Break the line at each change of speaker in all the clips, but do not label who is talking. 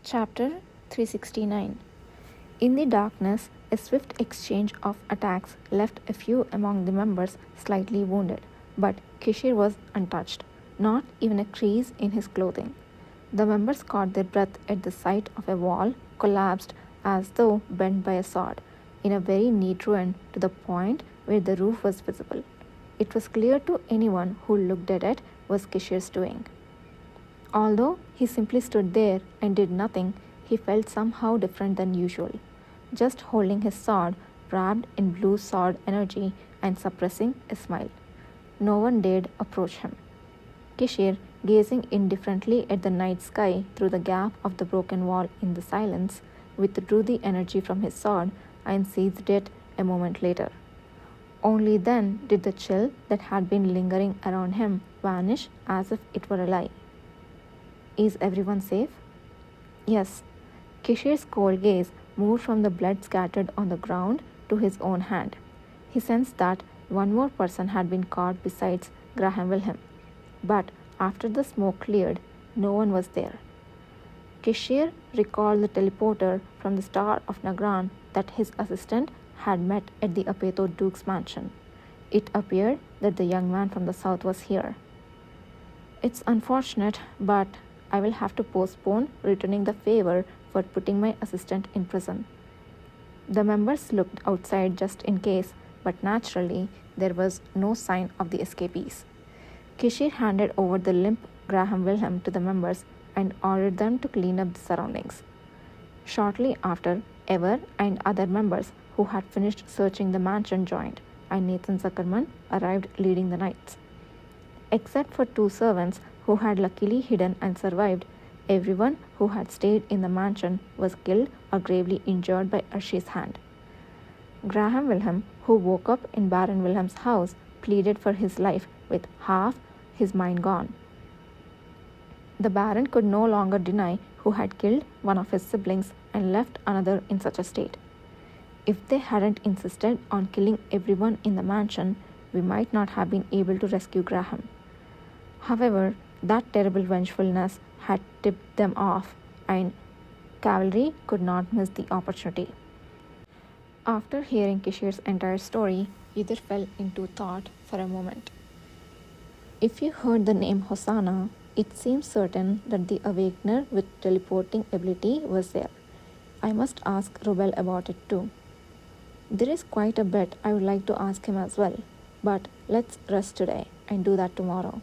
Chapter 369. In the darkness, a swift exchange of attacks left a few among the members slightly wounded, but Kishir was untouched, not even a crease in his clothing. The members caught their breath at the sight of a wall collapsed as though bent by a sword, in a very neat ruin to the point where the roof was visible. It was clear to anyone who looked at it was Kishir's doing. Although he simply stood there and did nothing, he felt somehow different than usual. Just holding his sword, wrapped in blue sword energy and suppressing a smile. No one dared approach him. Kishir, gazing indifferently at the night sky through the gap of the broken wall in the silence, withdrew the energy from his sword and seized it a moment later. Only then did the chill that had been lingering around him vanish as if it were a lie. Is everyone safe? Yes. Kishir's cold gaze moved from the blood scattered on the ground to his own hand. He sensed that one more person had been caught besides Graham Wilhelm. But after the smoke cleared, no one was there. Kishir recalled the teleporter from the Star of Nagran that his assistant had met at the Apeto Duke's mansion. It appeared that the young man from the south was here. It's unfortunate, but I will have to postpone returning the favor for putting my assistant in prison. The members looked outside just in case, but naturally there was no sign of the escapees. Kishir handed over the limp Graham Wilhelm to the members and ordered them to clean up the surroundings. Shortly after, Ever and other members who had finished searching the mansion joined, and Nathan Zuckerman arrived leading the knights. Except for two servants who had luckily hidden and survived, everyone who had stayed in the mansion was killed or gravely injured by Arshi's hand. Graham Wilhelm, who woke up in Baron Wilhelm's house, pleaded for his life with half his mind gone. The Baron could no longer deny who had killed one of his siblings and left another in such a state. If they hadn't insisted on killing everyone in the mansion, we might not have been able to rescue Graham. However, that terrible vengefulness had tipped them off, and cavalry could not miss the opportunity. After hearing Kishir's entire story, Yudhir fell into thought for a moment. If you heard the name Hosanna, it seems certain that the Awakener with teleporting ability was there. I must ask Rubel about it too. There is quite a bit I would like to ask him as well, but let's rest today and do that tomorrow.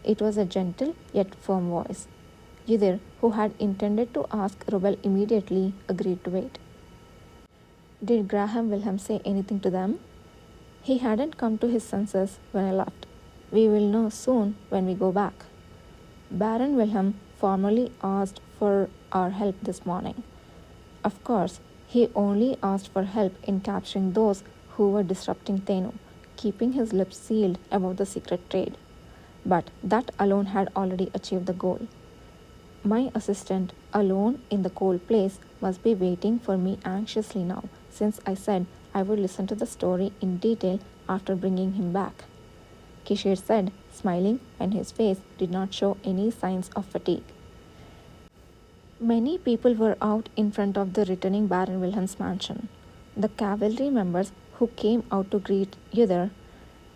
It was a gentle yet firm voice. Yudhir, who had intended to ask Rubel immediately, agreed to wait. Did Graham Wilhelm say anything to them? He hadn't come to his senses when I left. We will know soon when we go back. Baron Wilhelm formally asked for our help this morning. Of course, he only asked for help in capturing those who were disrupting Thenu, keeping his lips sealed about the secret trade. But that alone had already achieved the goal. My assistant, alone in the cold place, must be waiting for me anxiously now, since I said I would listen to the story in detail after bringing him back. Kishir said, smiling, and his face did not show any signs of fatigue. Many people were out in front of the returning Baron Wilhelm's mansion. The cavalry members who came out to greet Yudhir,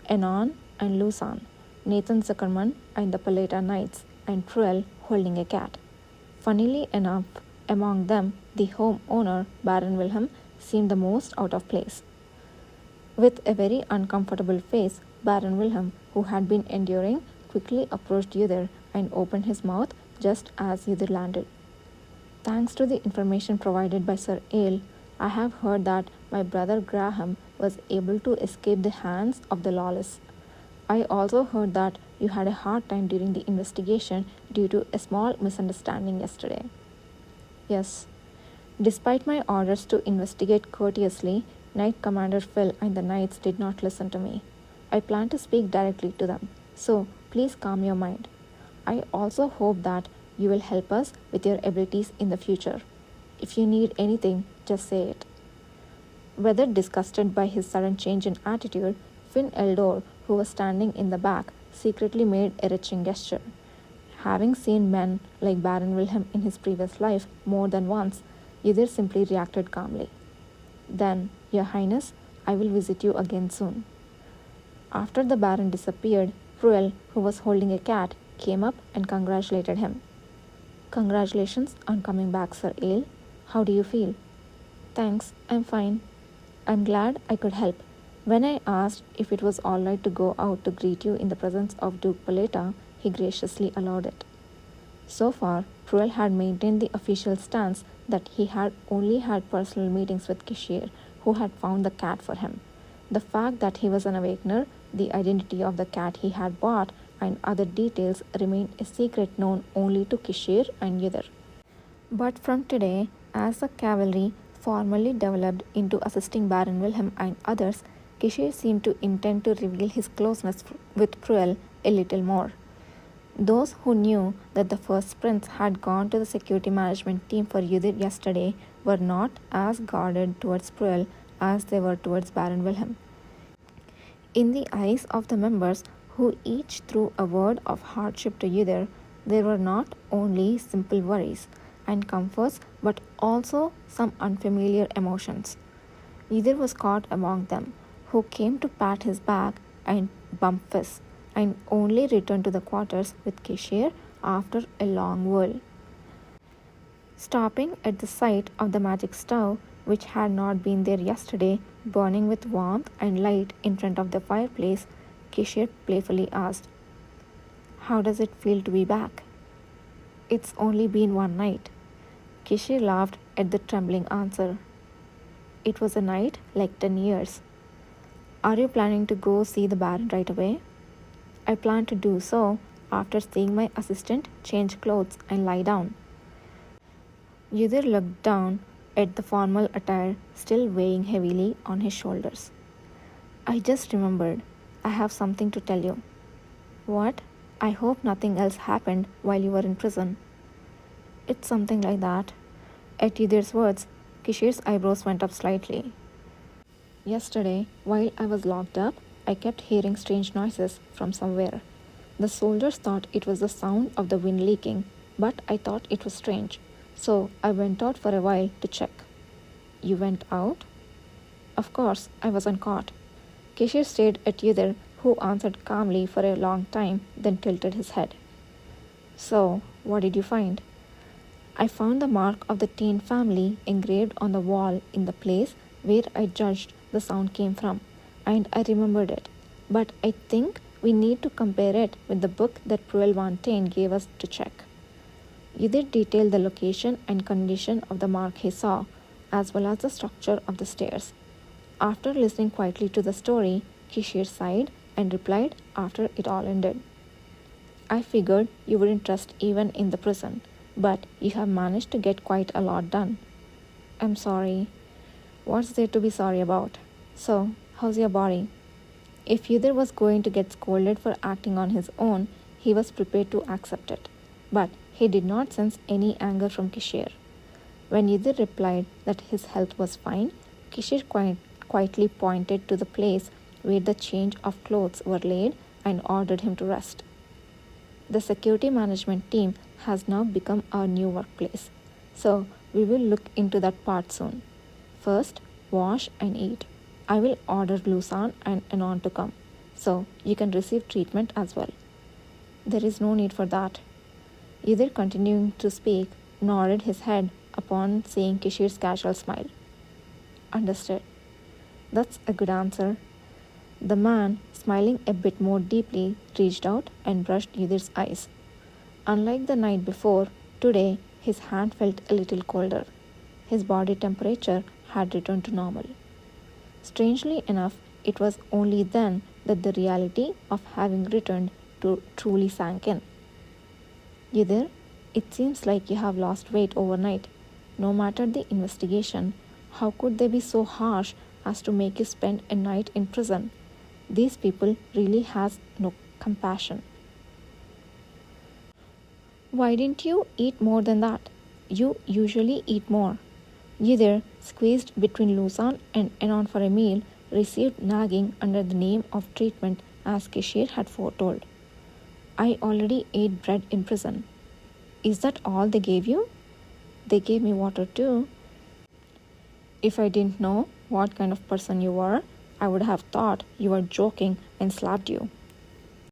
Enon and Lusan, Nathan Zuckerman and the Paleta Knights, and Truel holding a cat. Funnily enough, among them, the home owner, Baron Wilhelm, seemed the most out of place. With a very uncomfortable face, Baron Wilhelm, who had been enduring, quickly approached Yudhir and opened his mouth just as Yudhir landed. Thanks to the information provided by Sir Ale, I have heard that my brother Graham was able to escape the hands of the lawless. I also heard that you had a hard time during the investigation due to a small misunderstanding yesterday. Yes. Despite my orders to investigate courteously, Knight Commander Phil and the Knights did not listen to me. I plan to speak directly to them, so please calm your mind. I also hope that you will help us with your abilities in the future. If you need anything, just say it. Whether disgusted by his sudden change in attitude, Finn Eldor, who was standing in the back, secretly made a retching gesture. Having seen men like Baron Wilhelm in his previous life more than once, Ydir simply reacted calmly. Then, Your Highness, I will visit you again soon. After the Baron disappeared, Pruel, who was holding a cat, came up and congratulated him. Congratulations on coming back, Sir Ale. How do you feel? Thanks, I'm fine. I'm glad I could help. When I asked if it was all right to go out to greet you in the presence of Duke Paleta, he graciously allowed it. So far, Pruel had maintained the official stance that he had only had personal meetings with Kishir, who had found the cat for him. The fact that he was an awakener, the identity of the cat he had bought, and other details remained a secret known only to Kishir and Ydir. But from today, as the cavalry formally developed into assisting Baron Wilhelm and others, Kishir seemed to intend to reveal his closeness with Pruel a little more. Those who knew that the first prince had gone to the security management team for Ydir yesterday were not as guarded towards Pruel as they were towards Baron Wilhelm. In the eyes of the members who each threw a word of hardship to Ydir, there were not only simple worries and comforts but also some unfamiliar emotions. Ydir was caught among them, who came to pat his back and bump fists, and only returned to the quarters with Kishir after a long whirl. Stopping at the sight of the magic stove, which had not been there yesterday, burning with warmth and light in front of the fireplace, Kishir playfully asked, How does it feel to be back? It's only been one night. Kishir laughed at the trembling answer. It was a night like 10 years. Are you planning to go see the Baron right away? I plan to do so after seeing my assistant change clothes and lie down. Ydir looked down at the formal attire still weighing heavily on his shoulders. I just remembered. I have something to tell you. What? I hope nothing else happened while you were in prison. It's something like that. At Ydir's words, Kishir's eyebrows went up slightly. Yesterday, while I was locked up, I kept hearing strange noises from somewhere. The soldiers thought it was the sound of the wind leaking, but I thought it was strange. So I went out for a while to check. You went out? Of course, I wasn't caught. Kishir stared at Ydir, who answered calmly for a long time, then tilted his head. So, what did you find? I found the mark of the Tain family engraved on the wall in the place where I judged the sound came from, and I remembered it. But I think we need to compare it with the book that Pruel van Tain gave us to check. Ydir detailed the location and condition of the mark he saw, as well as the structure of the stairs. After listening quietly to the story, Kishir sighed and replied after it all ended. I figured you wouldn't trust even in the prison, but you have managed to get quite a lot done. I'm sorry. What's there to be sorry about? So, how's your body? If Ydir was going to get scolded for acting on his own, he was prepared to accept it. But he did not sense any anger from Kishir. When Ydir replied that his health was fine, Kishir quietly pointed to the place where the change of clothes were laid and ordered him to rest. The security management team has now become our new workplace, so we will look into that part soon. First, wash and eat. I will order Lusan and Anon to come, so you can receive treatment as well. There is no need for that. Ydir, continuing to speak, nodded his head upon seeing Kishir's casual smile. Understood. That's a good answer. The man, smiling a bit more deeply, reached out and brushed Ydir's eyes. Unlike the night before, today his hand felt a little colder. His body temperature had returned to normal. Strangely enough, it was only then that the reality of having returned to truly sank in. Ydir, it seems like you have lost weight overnight. No matter the investigation, how could they be so harsh as to make you spend a night in prison? These people really has no compassion. Why didn't you eat more than that? You usually eat more. Ydir, squeezed between Lusan and Anon for a meal, received nagging under the name of treatment as Kishir had foretold. I already ate bread in prison. Is that all they gave you? They gave me water too. If I didn't know what kind of person you were, I would have thought you were joking and slapped you.